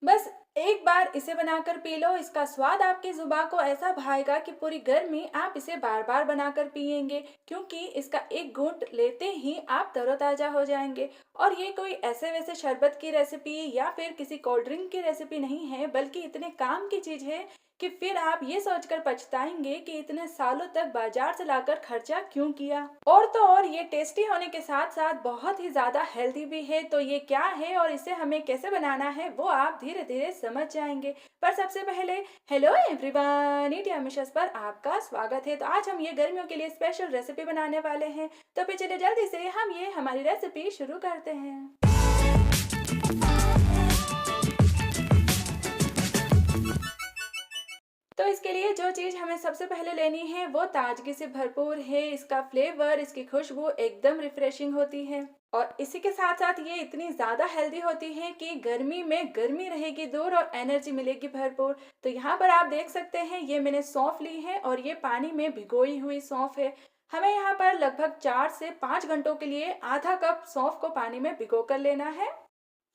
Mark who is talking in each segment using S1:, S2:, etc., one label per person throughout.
S1: बस एक बार इसे बनाकर पी लो, इसका स्वाद आपकी ज़ुबान को ऐसा भाएगा कि पूरी गर्मी आप इसे बार-बार बनाकर पिएँगे, क्योंकि इसका एक घूँट लेते ही आप तरोताज़ा हो जाएँगे। और ये कोई ऐसे-वैसे शरबत की रेसिपी या फिर किसी कोल्ड ड्रिंक की रेसिपी नहीं है, बल्कि इतने काम की चीज़ है कि फिर आप ये सोचकर पछताएँगे कि इतने सालों तक बाज़ार से लाकर खर्चा क्यों किया। और तो और ये टेस्टी होने के साथ-साथ बहुत ही ज़्यादा हेल्दी भी है, तो ये क्या है और इसे हमें कैसे बनाना है, वो आप धीरे-धीरे समझ जाएँगे। पर सबसे पहले हेलो एवरीवन, इंडिया मिशंस पर आपका स्वागत है। तो आज हम ये गर्मियों के लिए स्पेशल रेसिपी बनाने वाले हैं। तो फिर चलिए जल्दी से हम ये हमारी रेसिपी शुरू करते हैं। तो इसके लिए जो चीज़ हमें सबसे पहले लेनी है वो ताजगी से भरपूर है। इसका फ्लेवर, इसकी खुशबू एकदम रिफ्रेशिंग होती है और इसी के साथ साथ ये इतनी ज़्यादा हेल्दी होती है कि गर्मी में गर्मी रहेगी दूर और एनर्जी मिलेगी भरपूर। तो यहाँ पर आप देख सकते हैं, ये मैंने सौंफ ली है और ये पानी में भिगोई हुई सौंफ है। हमें यहाँ पर लगभग 4 से 5 घंटों के लिए आधा कप सौंफ को पानी में भिगो कर लेना है।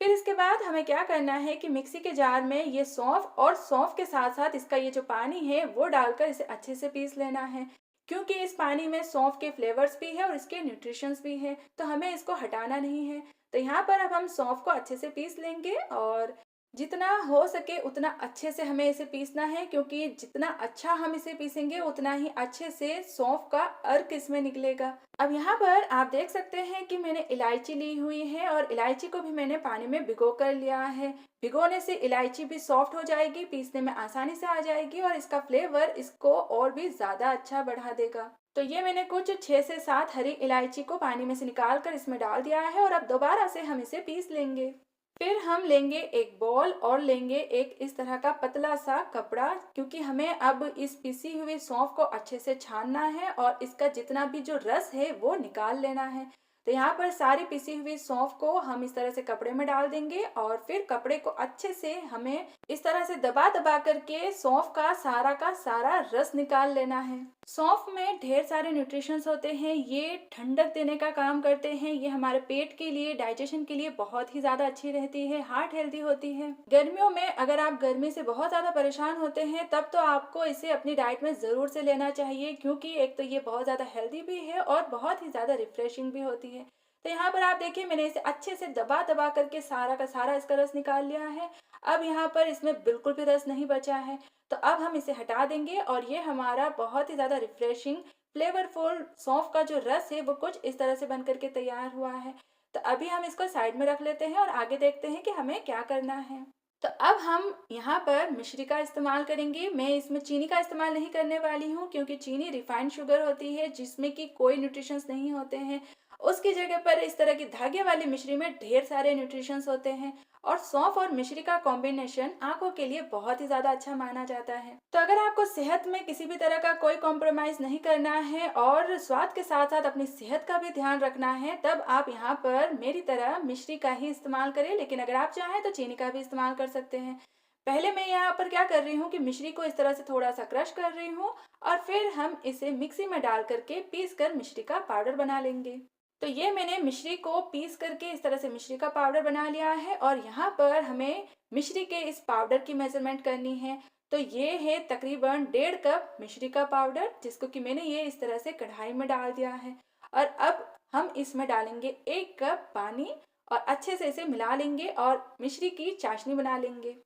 S1: फिर इसके बाद हमें क्या करना है कि मिक्सी के जार में ये सौंफ और सौंफ के साथ साथ इसका ये जो पानी है वो डालकर इसे अच्छे से पीस लेना है, क्योंकि इस पानी में सौंफ के फ्लेवर्स भी है और इसके न्यूट्रिशंस भी है, तो हमें इसको हटाना नहीं है। तो यहाँ पर अब हम सौंफ को अच्छे से पीस लेंगे और जितना हो सके उतना अच्छे से हमें इसे पीसना है, क्योंकि जितना अच्छा हम इसे पीसेंगे उतना ही अच्छे से सौंफ का अर्क इसमें निकलेगा। अब यहाँ पर आप देख सकते हैं कि मैंने इलायची ली हुई है और इलायची को भी मैंने पानी में भिगो कर लिया है। भिगोने से इलायची भी सॉफ्ट हो जाएगी, पीसने में आसानी से आ जाएगी और इसका फ्लेवर इसको और भी ज़्यादा अच्छा बढ़ा देगा। तो ये मैंने कुछ 6 से 7 हरी इलायची को पानी में से निकाल कर इसमें डाल दिया है और अब दोबारा से हम इसे पीस लेंगे। फिर हम लेंगे एक बॉल और लेंगे एक इस तरह का पतला सा कपड़ा, क्योंकि हमें अब इस पिसी हुई सौंफ को अच्छे से छानना है और इसका जितना भी जो रस है वो निकाल लेना है। तो यहाँ पर सारी पिसी हुई सौंफ को हम इस तरह से कपड़े में डाल देंगे और फिर कपड़े को अच्छे से हमें इस तरह से दबा दबा करके सौंफ का सारा रस निकाल लेना है। सौंफ में ढेर सारे न्यूट्रिशंस होते हैं, ये ठंडक देने का काम करते हैं, ये हमारे पेट के लिए, डाइजेशन के लिए बहुत ही ज़्यादा अच्छी रहती है, हार्ट हेल्दी होती है। गर्मियों में अगर आप गर्मी से बहुत ज़्यादा परेशान होते हैं तब तो आपको इसे अपनी डाइट में ज़रूर से लेना चाहिए, क्योंकि एक तो ये बहुत ज़्यादा हेल्दी भी है और बहुत ही ज़्यादा रिफ्रेशिंग भी होती है। तो यहाँ पर आप देखिए, मैंने इसे अच्छे से दबा दबा करके सारा का सारा इसका रस निकाल लिया है। अब यहाँ पर इसमें बिल्कुल भी रस नहीं बचा है, तो अब हम इसे हटा देंगे और ये हमारा बहुत ही ज़्यादा रिफ्रेशिंग फ्लेवरफुल सौंफ का जो रस है वो कुछ इस तरह से बन करके तैयार हुआ है। तो अभी हम इसको साइड में रख लेते हैं और आगे देखते हैं कि हमें क्या करना है। तो अब हम यहाँ पर मिश्री का इस्तेमाल करेंगे। मैं इसमें चीनी का इस्तेमाल नहीं करने वाली हूँ, क्योंकि चीनी रिफाइंड शुगर होती है जिसमें कि कोई न्यूट्रिशंस नहीं होते हैं। उसकी जगह पर इस तरह की धागे वाली मिश्री में ढेर सारे न्यूट्रिशंस होते हैं और सौंफ और मिश्री का कॉम्बिनेशन आंखों के लिए बहुत ही ज़्यादा अच्छा माना जाता है। तो अगर आपको सेहत में किसी भी तरह का कोई कॉम्प्रोमाइज़ नहीं करना है और स्वाद के साथ साथ अपनी सेहत का भी ध्यान रखना है, तब आप यहाँ पर मेरी तरह मिश्री का ही इस्तेमाल करें, लेकिन अगर आप चाहें तो चीनी का भी इस्तेमाल कर सकते हैं। पहले मैं यहाँ पर क्या कर रही हूँ कि मिश्री को इस तरह से थोड़ा सा क्रश कर रही हूँ और फिर हम इसे मिक्सी में डाल करके पीस कर मिश्री का पाउडर बना लेंगे। तो ये मैंने मिश्री को पीस करके इस तरह से मिश्री का पाउडर बना लिया है और यहाँ पर हमें मिश्री के इस पाउडर की मेजरमेंट करनी है। तो ये है तकरीबन 1.5 कप मिश्री का पाउडर, जिसको कि मैंने ये इस तरह से कढ़ाई में डाल दिया है। और अब हम इसमें डालेंगे 1 कप पानी और अच्छे से इसे मिला लेंगे और मिश्री की चाशनी बना लेंगे।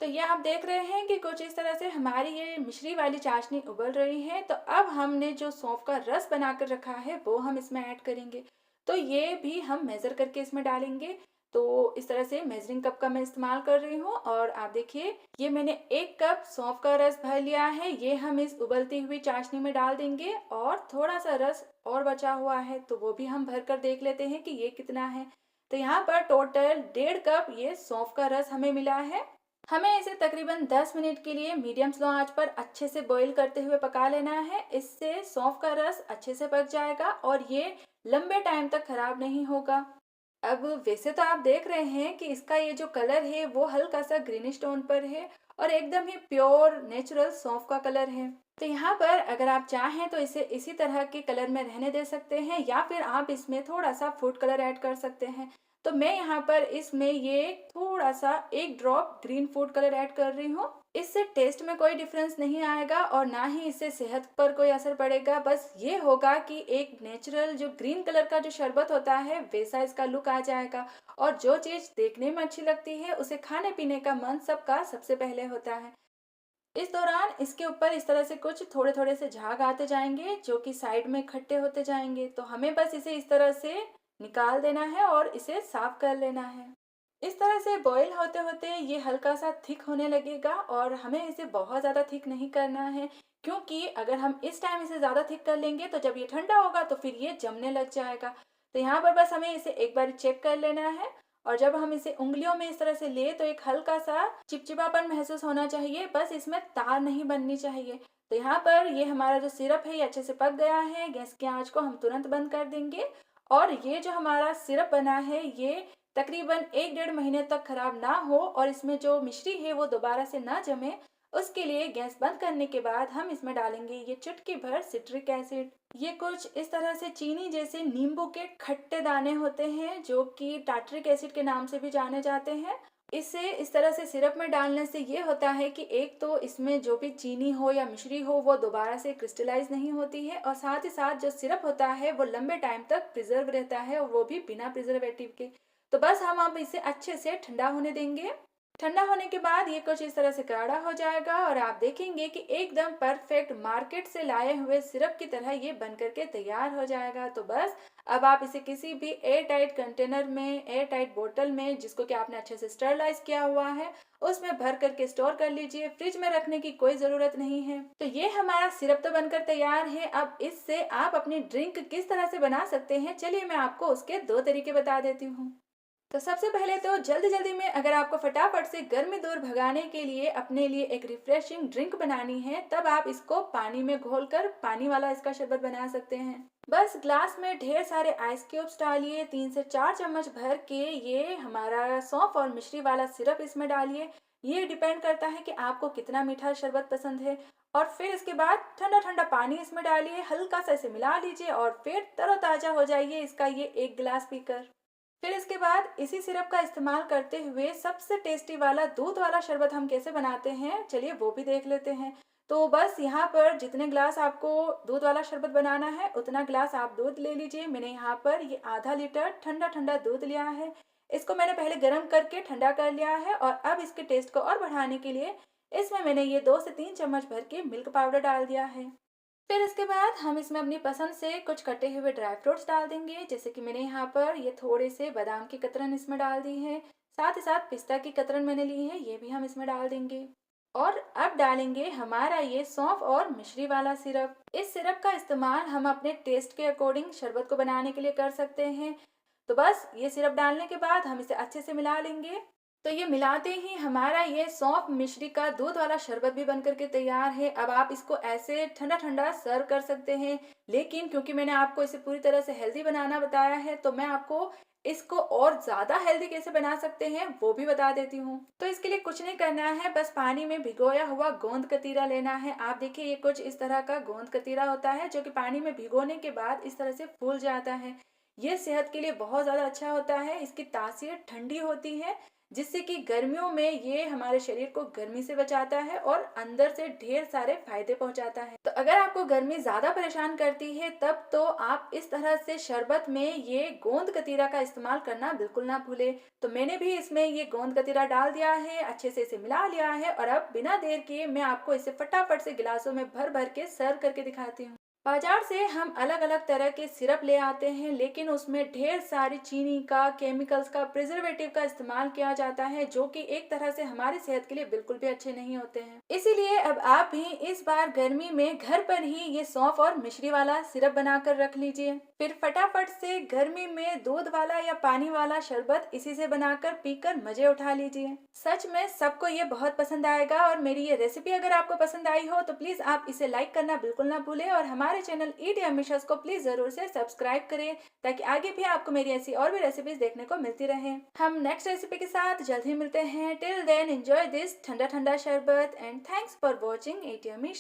S1: तो ये आप देख रहे हैं कि कुछ इस तरह से हमारी ये मिश्री वाली चाशनी उबल रही है। तो अब हमने जो सौंफ का रस बना कर रखा है वो हम इसमें ऐड करेंगे। तो ये भी हम मेज़र करके इसमें डालेंगे। तो इस तरह से मेजरिंग कप का मैं इस्तेमाल कर रही हूँ और आप देखिए, ये मैंने 1 कप सौंफ का रस भर लिया है। ये हम इस उबलती हुई चाशनी में डाल देंगे और थोड़ा सा रस और बचा हुआ है तो वो भी हम भर कर देख लेते हैं कि ये कितना है। तो यहाँ पर टोटल 1.5 कप ये सौंफ का रस हमें मिला है। हमें इसे तकरीबन 10 मिनट के लिए मीडियम स्लो आंच पर अच्छे से बॉईल करते हुए पका लेना है। इससे सौंफ का रस अच्छे से पक जाएगा और ये लंबे टाइम तक खराब नहीं होगा। अब वैसे तो आप देख रहे हैं कि इसका ये जो कलर है वो हल्का सा ग्रीनिश टोन पर है और एकदम ही प्योर नेचुरल सौंफ का कलर है। तो यहाँ पर अगर आप चाहें तो इसे इसी तरह के कलर में रहने दे सकते हैं या फिर आप इसमें थोड़ा सा फूड कलर ऐड कर सकते हैं। तो मैं यहाँ पर इसमें ये थोड़ा सा 1 drop green food colour add कर रही हूँ। इससे टेस्ट में कोई डिफरेंस नहीं आएगा और ना ही इससे सेहत पर कोई असर पड़ेगा। बस ये होगा कि एक नेचुरल जो ग्रीन कलर का जो शरबत होता है वैसा इसका लुक आ जाएगा। और जो चीज़ देखने में अच्छी लगती है उसे खाने पीने का मन सबका सबसे पहले होता है। इस दौरान इसके ऊपर इस तरह से कुछ थोड़े थोड़े से झाग आते जाएंगे जो कि साइड में इकट्ठे होते जाएंगे। तो हमें बस इसे इस तरह से निकाल देना है और इसे साफ कर लेना है। इस तरह से बॉईल होते होते ये हल्का सा थिक होने लगेगा और हमें इसे बहुत ज़्यादा थिक नहीं करना है, क्योंकि अगर हम इस टाइम इसे ज़्यादा थिक कर लेंगे तो जब ये ठंडा होगा तो फिर ये जमने लग जाएगा। तो यहाँ पर बस हमें इसे एक बार चेक कर लेना है और जब हम इसे उंगलियों में इस तरह से ले तो एक हल्का सा चिपचिपापन महसूस होना चाहिए, बस इसमें तार नहीं बननी चाहिए। तो यहाँ पर ये हमारा जो सिरप है ये अच्छे से पक गया है। गैस की आंच को हम तुरंत बंद कर देंगे और ये जो हमारा सिरप बना है ये तकरीबन 1 डेढ़ महीने तक खराब ना हो और इसमें जो मिश्री है वो दोबारा से ना जमे, उसके लिए गैस बंद करने के बाद हम इसमें डालेंगे ये चुटकी भर सिट्रिक एसिड। ये कुछ इस तरह से चीनी जैसे नींबू के खट्टे दाने होते हैं जो कि टार्टरिक एसिड के नाम से भी जाने जाते हैं। इसे इस तरह से सिरप में डालने से ये होता है कि एक तो इसमें जो भी चीनी हो या मिश्री हो वो दोबारा से क्रिस्टलाइज नहीं होती है और साथ ही साथ जो सिरप होता है वो लंबे टाइम तक प्रिजर्व रहता है और वो भी बिना प्रिजर्वेटिव के। तो बस हम अब इसे अच्छे से ठंडा होने देंगे। ठंडा होने के बाद ये कुछ इस तरह से गाढ़ा हो जाएगा और आप देखेंगे कि एकदम परफेक्ट मार्केट से लाए हुए सिरप की तरह ये बन करके तैयार हो जाएगा। तो बस अब आप इसे किसी भी एयर टाइट कंटेनर में, एयर टाइट बोतल में जिसको कि आपने अच्छे से स्टरलाइज किया हुआ है उसमें भर करके स्टोर कर लीजिए। फ्रिज में रखने की कोई ज़रूरत नहीं है। तो ये हमारा सिरप तो बनकर तैयार है। अब इससे आप अपनी ड्रिंक किस तरह से बना सकते हैं, चलिए मैं आपको उसके 2 तरीके बता देती हूँ। तो सबसे पहले तो जल्दी जल्दी में अगर आपको फटाफट से गर्मी दूर भगाने के लिए अपने लिए एक रिफ्रेशिंग ड्रिंक बनानी है तब आप इसको पानी में घोलकर पानी वाला इसका शरबत बना सकते हैं। बस ग्लास में ढेर सारे आइस क्यूब्स डालिए, 3 से 4 चम्मच भर के ये हमारा सौंफ और मिश्री वाला सिरप इसमें डालिए। ये डिपेंड करता है कि आपको कितना मीठा शरबत पसंद है। और फिर इसके बाद ठंडा ठंडा पानी इसमें डालिए, हल्का सा इसे मिला लीजिए और फिर तरोताजा हो जाइए इसका ये 1 गिलास पीकर। फिर इसके बाद इसी सिरप का इस्तेमाल करते हुए सबसे टेस्टी वाला दूध वाला शरबत हम कैसे बनाते हैं, चलिए वो भी देख लेते हैं। तो बस यहाँ पर जितने ग्लास आपको दूध वाला शरबत बनाना है उतना ग्लास आप दूध ले लीजिए। मैंने यहाँ पर ये आधा लीटर ठंडा ठंडा दूध लिया है। इसको मैंने पहले गर्म करके ठंडा कर लिया है और अब इसके टेस्ट को और बढ़ाने के लिए इसमें मैंने ये 2 से 3 चम्मच भर के मिल्क पाउडर डाल दिया है। फिर इसके बाद हम इसमें अपनी पसंद से कुछ कटे हुए ड्राई फ्रूट्स डाल देंगे, जैसे कि मैंने यहाँ पर ये थोड़े से बादाम की कतरन इसमें डाल दी है। साथ ही साथ पिस्ता की कतरन मैंने ली है, ये भी हम इसमें डाल देंगे। और अब डालेंगे हमारा ये सौंफ और मिश्री वाला सिरप। इस सिरप का इस्तेमाल हम अपने टेस्ट के अकॉर्डिंग शरबत को बनाने के लिए कर सकते हैं। तो बस ये सिरप डालने के बाद हम इसे अच्छे से मिला लेंगे। तो ये मिलाते ही हमारा ये सौंफ मिश्री का दूध वाला शरबत भी बनकर के तैयार है। अब आप इसको ऐसे ठंडा ठंडा सर्व कर सकते हैं, लेकिन क्योंकि मैंने आपको इसे पूरी तरह से हेल्दी बनाना बताया है तो मैं आपको इसको और ज़्यादा हेल्दी कैसे बना सकते हैं वो भी बता देती हूँ। तो इसके लिए कुछ नहीं करना है, बस पानी में भिगोया हुआ गोंद कतीरा लेना है। आप देखिए ये कुछ इस तरह का गोंद कतीरा होता है जो कि पानी में भिगोने के बाद इस तरह से फूल जाता है। ये सेहत के लिए बहुत ज़्यादा अच्छा होता है। इसकी तासीर ठंडी होती है जिससे कि गर्मियों में ये हमारे शरीर को गर्मी से बचाता है और अंदर से ढेर सारे फायदे पहुंचाता है। तो अगर आपको गर्मी ज्यादा परेशान करती है तब तो आप इस तरह से शरबत में ये गोंद कतीरा का इस्तेमाल करना बिल्कुल ना भूले। तो मैंने भी इसमें ये गोंद कतीरा डाल दिया है, अच्छे से इसे मिला लिया है और अब बिना देर किए मैं आपको इसे फटाफट से गिलासों में भर भर के सर्व करके दिखाती हूँ। बाजार से हम अलग अलग तरह के सिरप ले आते हैं, लेकिन उसमें ढेर सारी चीनी का, केमिकल्स का, प्रिजर्वेटिव का इस्तेमाल किया जाता है जो कि एक तरह से हमारी सेहत के लिए बिल्कुल भी अच्छे नहीं होते हैं। इसीलिए अब आप भी इस बार गर्मी में घर पर ही ये सौंफ और मिश्री वाला सिरप बनाकर रख लीजिए। फिर फटाफट से गर्मी में दूध वाला या पानी वाला शरबत इसी से बनाकर पीकर मजे उठा लीजिए। सच में सबको ये बहुत पसंद आएगा और मेरी ये रेसिपी अगर आपको पसंद आई हो तो प्लीज आप इसे लाइक करना बिल्कुल ना भूलें और हमारे चैनल ईट यम्मी को प्लीज जरूर से सब्सक्राइब करें ताकि आगे भी आपको मेरी ऐसी और भी रेसिपीज देखने को मिलती रहे। हम नेक्स्ट रेसिपी के साथ जल्द ही मिलते हैं। टिल देन एंजॉय दिस ठंडा ठंडा शरबत and thanks for watching eat yummy.